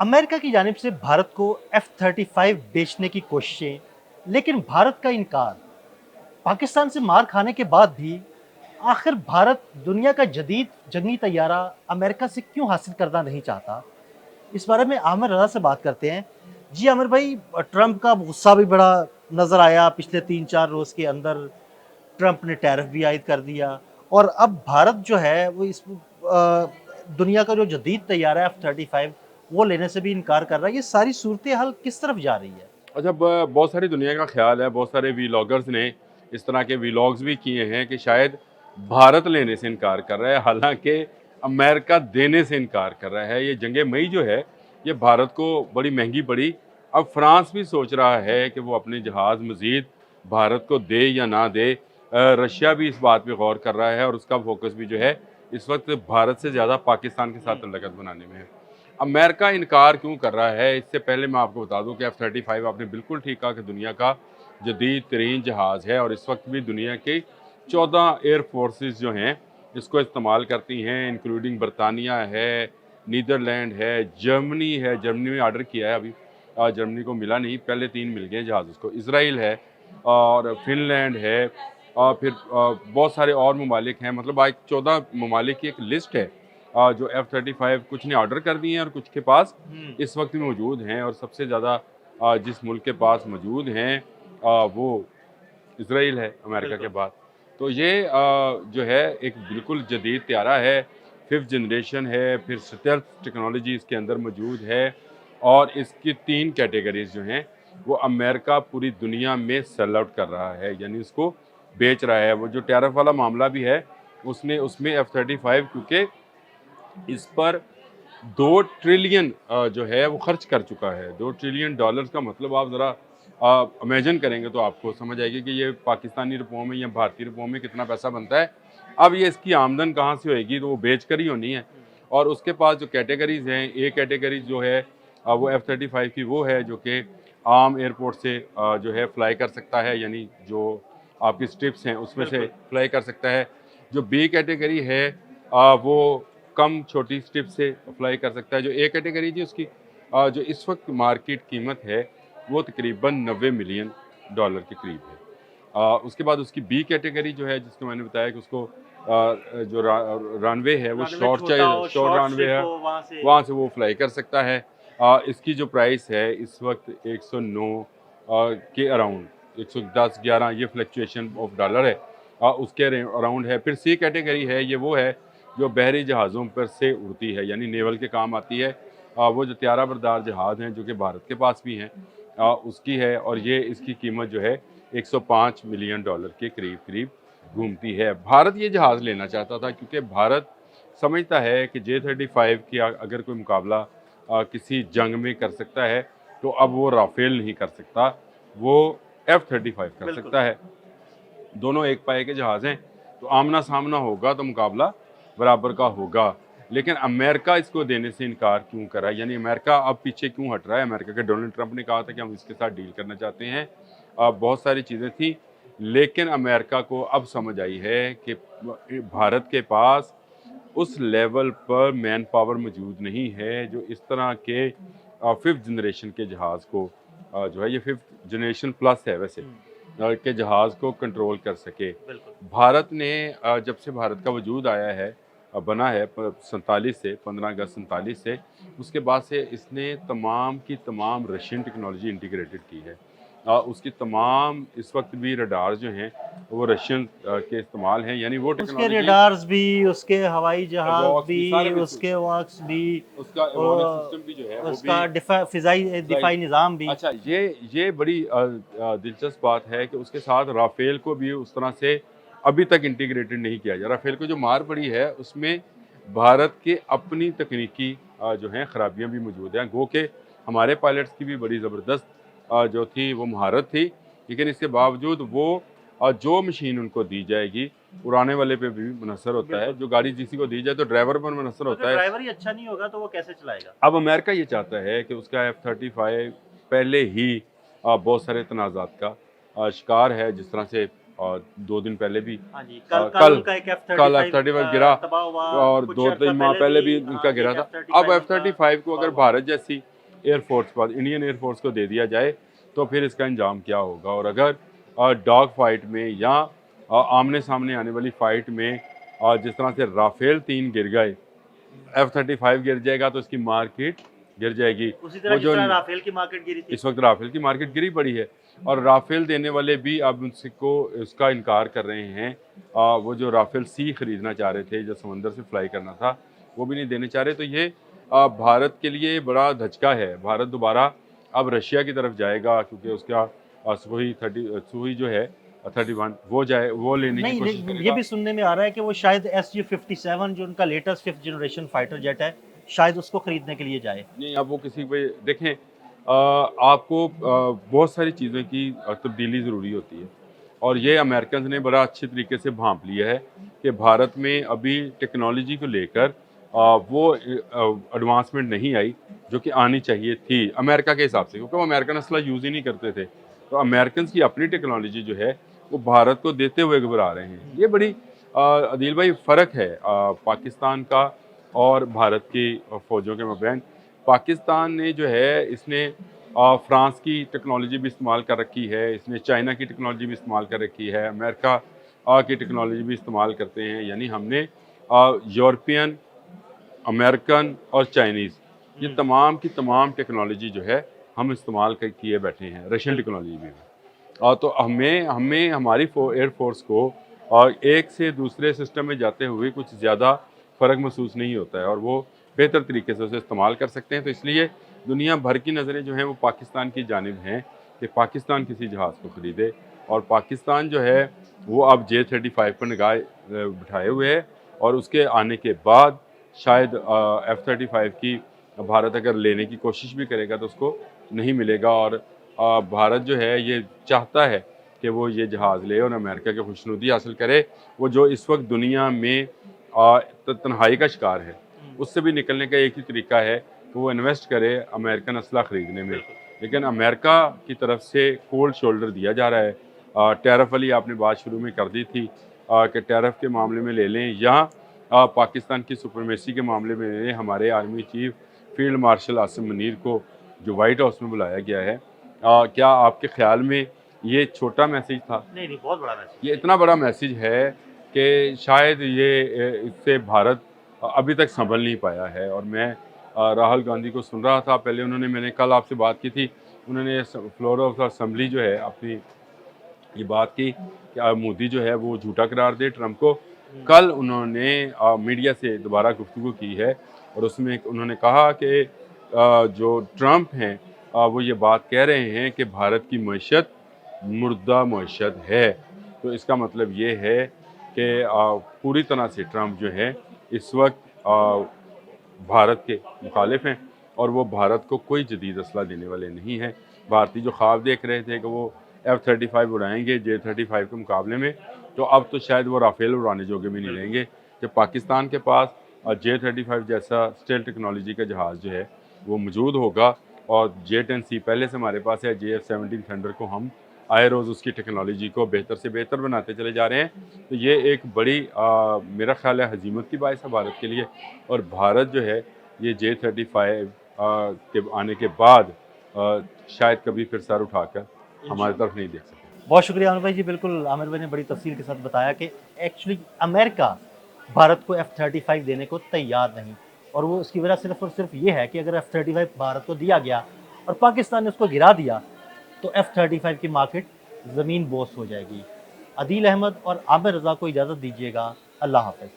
America की जानिब से भारत को F-35 बेचने की कोशिशें, लेकिन भारत का इनकार। पाकिस्तान से मार खाने के बाद भी आखिर भारत दुनिया का जदीद जंगी तैयारा अमेरिका से क्यों हासिल करना नहीं चाहता? इस बारे में आमिर रज़ा से बात करते हैं। जी आमिर भाई, ट्रंप का गुस्सा भी बड़ा नज़र आया पिछले 3-4 रोज़ के अंदर। ट्रंप ने टैरिफ भी आयद कर दिया और अब भारत जो है वो दुनिया का जो जदीद तैयारा है F-35 वो लेने से भी इनकार कर रहा है। ये सारी सूरत हाल किस तरफ जा रही है? अच्छा, बहुत सारी दुनिया का ख्याल है, बहुत सारे वीलॉगर्स ने इस तरह के वीलॉग्स भी किए हैं कि शायद भारत लेने से इनकार कर रहा है, हालांकि अमेरिका देने से इनकार कर रहा है। ये जंग मई जो है ये भारत को बड़ी महंगी पड़ी। अब फ्रांस भी सोच रहा है कि वो अपने जहाज़ मज़ीद भारत को दे या ना दे। रशिया भी इस बात पे गौर कर रहा है और उसका फोकस भी जो है इस वक्त भारत से ज़्यादा पाकिस्तान के साथ तल्लकत बनाने में है। अमेरिका इनकार क्यों कर रहा है? इससे पहले मैं आपको बता दूं कि F-35 आपने बिल्कुल ठीक कहा कि दुनिया का जदीद तरीन जहाज़ है और इस वक्त भी दुनिया के 14 एयर फोर्सेस जो हैं इसको इस्तेमाल करती हैं, इंक्लूडिंग बरतानिया है, नीदरलैंड है, जर्मनी है। जर्मनी में ऑर्डर किया है अभी, जर्मनी को मिला नहीं, पहले 3 मिल गए जहाज़ उसको। इसराइल है और फिनलैंड है और फिर बहुत सारे और ममालिक हैं। मतलब आज 14 ममालिक की एक लिस्ट है जो F-35 कुछ ने ऑर्डर कर दिए हैं और कुछ के पास इस वक्त भी मौजूद हैं। और सबसे ज़्यादा जिस मुल्क के पास मौजूद हैं वो इसराइल है अमेरिका के बाद। तो ये जो है एक बिल्कुल जदीद त्यारा है, 5th जनरेशन है, फिर स्टेल्थ टेक्नोलॉजी इसके अंदर मौजूद है और इसकी 3 कैटेगरीज जो हैं वो अमेरिका पूरी दुनिया में सेल आउट कर रहा है, यानी उसको बेच रहा है। वो जो टैरिफ वाला मामला भी है उसने उसमें F-35 क्योंकि इस पर 2 ट्रिलियन जो है वो खर्च कर चुका है। 2 ट्रिलियन डॉलर्स का मतलब आप ज़रा इमेजिन करेंगे तो आपको समझ आएगी कि ये पाकिस्तानी रुपयों में या भारतीय रुपयों में कितना पैसा बनता है। अब ये इसकी आमदन कहाँ से होएगी, तो वो बेच कर ही होनी है। और उसके पास जो कैटेगरीज़ हैं, ए कैटेगरीज़ जो है वो F-35 की वो है जो कि आम एयरपोर्ट से जो है फ्लाई कर सकता है, यानी जो आपकी स्ट्रिप्स हैं उसमें से फ्लाई कर सकता है। जो बी कैटेगरी है वो कम छोटी स्ट्रिप से अप्लाई कर सकता है। जो ए कैटेगरी जी उसकी जो इस वक्त मार्केट कीमत है वो तकरीबन 90 मिलियन डॉलर के करीब है। उसके बाद उसकी बी कैटेगरी जो है जिसको मैंने बताया कि उसको जो रनवे है वो शॉर्ट चाहिए, शॉर्ट रनवे है, वहाँ से वो फ्लाई कर सकता है। इसकी जो प्राइस है इस वक्त 109 के अराउंड 110-11 ये फ्लक्चुएशन ऑफ डॉलर है, उसके अराउंड है। फिर सी कैटेगरी है, ये वो है जो बहरी जहाज़ों पर से उड़ती है, यानी नेवल के काम आती है। वो जो त्यारा बरदार जहाज़ हैं जो कि भारत के पास भी हैं उसकी है और ये इसकी कीमत जो है 105 मिलियन डॉलर के करीब करीब घूमती है। भारत ये जहाज़ लेना चाहता था क्योंकि भारत समझता है कि J-35 की अगर कोई मुकाबला किसी जंग में कर सकता है तो अब वो राफेल नहीं कर सकता, वो F-35 कर सकता है। दोनों एक पाए के जहाज़ हैं, तो आमना सामना होगा तो मुकाबला बराबर का होगा। लेकिन अमेरिका इसको देने से इनकार क्यों कर रहा है, यानी अमेरिका अब पीछे क्यों हट रहा है? अमेरिका के डोनाल्ड ट्रंप ने कहा था कि हम इसके साथ डील करना चाहते हैं। बहुत सारी चीज़ें थी, लेकिन अमेरिका को अब समझ आई है कि भारत के पास उस लेवल पर मैन पावर मौजूद नहीं है जो इस तरह के 5th जनरेशन के जहाज़ को जो है ये 5th जनरेशन प्लस है वैसे के जहाज़ को कंट्रोल कर सके। भारत ने जब से भारत का वजूद आया है बना है 47 से 15 अगस्त 47 से, उसके बाद से इसने तमाम की तमाम रशियन टेक्नोलॉजी इंटीग्रेटेड की है। उसकी तमाम इस वक्त भी रडार जो हैं वो रशियन के इस्तेमाल हैं, यानी वो उसके टेक्नोलॉजी रेडार्स भी, उसके हवाई जहाज वॉक्स भी, भी सारे उसके वॉक्स भी, उसका एवियोनिक्स सिस्टम भी जो है वो उसका भी फिजाई दिफाई निज़ाम भी। अच्छा, ये बड़ी दिलचस्प बात है कि उसके साथ राफेल को भी उस तरह से अभी तक इंटीग्रेटेड नहीं किया गया। राफेल को जो मार पड़ी है उसमें भारत के अपनी तकनीकी जो हैं खराबियां भी मौजूद हैं। गो के हमारे पायलट्स की भी बड़ी ज़बरदस्त जो थी वो महारत थी, लेकिन इसके बावजूद वो जो मशीन उनको दी जाएगी उड़ाने वाले पे भी मुनहसर होता है। जो गाड़ी किसी को दी जाए तो ड्राइवर पर मुनहसर होता है। ड्राइवर ही अच्छा नहीं होगा तो वो कैसे चलाएगा? अब अमेरिका ये चाहता है कि उसका F-35 पहले ही बहुत सारे तनाज़ात का शिकार है, जिस तरह से और 2 दिन पहले भी हाँ जी, कल कल उनका एक कल F-35 F-35 गिरा तबाह हुआ, और कुछ 2-3 अर्सा माह पहले भी हाँ, उनका गिरा एक था। अब F-35 उनका F-35 को तबाह अगर हुआ। भारत जैसी एयरफोर्स पर इंडियन एयरफोर्स को दे दिया जाए तो फिर इसका अंजाम क्या होगा। और अगर डॉग फाइट में या आमने सामने आने वाली फाइट में जिस तरह से राफेल 3 गिर गए, F-35 गिर जाएगा तो इसकी मार्केट गिर जाएगी। उसी तरह वो जिस जो तरह राफेल की मार्केट गिरी थी। इस वक्त राफेल की मार्केट गिरी पड़ी है और राफेल देने वाले भी अब उनको उसका इनकार कर रहे हैं। वो जो राफेल सी खरीदना चाह रहे थे, जो समंदर से फ्लाई करना था, वो भी नहीं देने चाह रहे। तो ये भारत के लिए बड़ा धचका है। भारत दोबारा अब रशिया की तरफ जाएगा क्योंकि उसका सुही जो है 31 वो लेने की नहीं, कोशिश ये करेगा। भी सुनने में आ रहा है कि वो शायद SU-57 जो उनका latest 5th generation fighter jet है, शायद उसको खरीदने के लिए जाए। नहीं, अब वो किसी पे देखें, आपको बहुत सारी चीज़ों की तब्दीली ज़रूरी होती है और ये अमेरिकन ने बड़ा अच्छे तरीके से भांप लिया है कि भारत में अभी टेक्नोलॉजी को लेकर वो एडवांसमेंट नहीं आई जो कि आनी चाहिए थी अमेरिका के हिसाब से, क्योंकि वो अमेरिकन असला यूज़ ही नहीं करते थे। तो अमेरिकन की अपनी टेक्नोलॉजी जो है वो भारत को देते हुए घबरा रहे हैं। ये बड़ी अदील भाई फ़र्क है पाकिस्तान का और भारत की फ़ौजों के मबैन। पाकिस्तान ने जो है इसने फ्रांस की टेक्नोलॉजी भी इस्तेमाल कर रखी है, इसने चाइना की टेक्नोलॉजी भी इस्तेमाल कर रखी है, अमेरिका की टेक्नोलॉजी भी इस्तेमाल करते हैं। यानी हमने यूरोपियन, अमेरिकन और चाइनीज़ ये तमाम की तमाम टेक्नोलॉजी जो है हम इस्तेमाल किए बैठे हैं, रशियन टेक्नोलॉजी भी। तो हमें हमें हमारी एयरफोर्स को एक से दूसरे सिस्टम में जाते हुए कुछ ज़्यादा फ़र्क महसूस नहीं होता है और वो बेहतर तरीके से उसे इस्तेमाल कर सकते हैं। तो इसलिए दुनिया भर की नज़रें जो हैं वो पाकिस्तान की जानिब हैं कि पाकिस्तान किसी जहाज़ को ख़रीदे और पाकिस्तान जो है वो अब J-35 पर निगाह बिठाए हुए है और उसके आने के बाद शायद F-35 की भारत अगर लेने की कोशिश भी करेगा तो उसको नहीं मिलेगा। और भारत जो है ये चाहता है कि वो ये जहाज़ ले और अमेरिका की खुशनुदी हासिल करे। वो जो इस वक्त दुनिया में तन्हाई का शिकार है, उससे भी निकलने का एक ही तरीका है कि वो इन्वेस्ट करे अमेरिकन असला ख़रीदने में। लेकिन अमेरिका की तरफ से कोल्ड शोल्डर दिया जा रहा है। टैरिफ वाली आपने बात शुरू में कर दी थी कि टैरिफ के मामले में ले लें या पाकिस्तान की सुप्रीमेसी के मामले में ले लें। हमारे army chief field marshal Asim Munir को जो वाइट हाउस में बुलाया गया है, क्या आपके ख्याल में ये छोटा मैसेज था? नहीं, बहुत बड़ा मैसेज। ये इतना बड़ा मैसेज है कि शायद ये इससे भारत अभी तक संभल नहीं पाया है। और मैं राहुल गांधी को सुन रहा था, पहले मैंने कल आपसे बात की थी, उन्होंने फ्लोर ऑफ असेंबली जो है अपनी ये बात की कि मोदी जो है वो झूठा करार दे ट्रंप को। कल उन्होंने मीडिया से दोबारा गुफ्तगू की है और उसमें उन्होंने कहा कि जो ट्रंप हैं वो ये बात कह रहे हैं कि भारत की मईशत मुर्दा मईशत है। तो इसका मतलब ये है कि पूरी तरह से ट्रंप जो है इस वक्त भारत के मुखालिफ हैं और वो भारत को कोई जदीद असला देने वाले नहीं हैं। भारतीय जो ख्वाब देख रहे थे कि वो F-35 उड़ाएंगे J-35 के मुकाबले में, तो अब तो शायद वो राफेल उड़ाने जोगे भी नहीं रहेंगे। जब पाकिस्तान के पास J-35 जैसा स्टेल टेक्नोलॉजी का जहाज़ जो है वो मौजूद होगा और J-10C पहले से हमारे पास है, JF-17 थंडर को हम आए रोज़ उसकी टेक्नोलॉजी को बेहतर से बेहतर बनाते चले जा रहे हैं। तो ये एक बड़ी मेरा ख्याल है हज़ीमत की बाइस है भारत के लिए। और भारत जो है ये J-35 के आने के बाद शायद कभी फिर सर उठाकर हमारी तरफ नहीं देख सकते। बहुत शुक्रिया आमिर भाई जी। बिल्कुल, आमिर भाई ने बड़ी तफसील के साथ बताया कि एक्चुअली अमेरिका भारत को F-35 देने को तैयार नहीं, और वो उसकी वजह सिर्फ और सिर्फ ये है कि अगर F-35 भारत को दिया गया और पाकिस्तान ने उसको गिरा दिया तो F-35 की मार्केट ज़मीन बोस हो जाएगी। अदील अहमद और आमिर रज़ा को इजाज़त दीजिएगा। अल्लाह हाफ़िज़।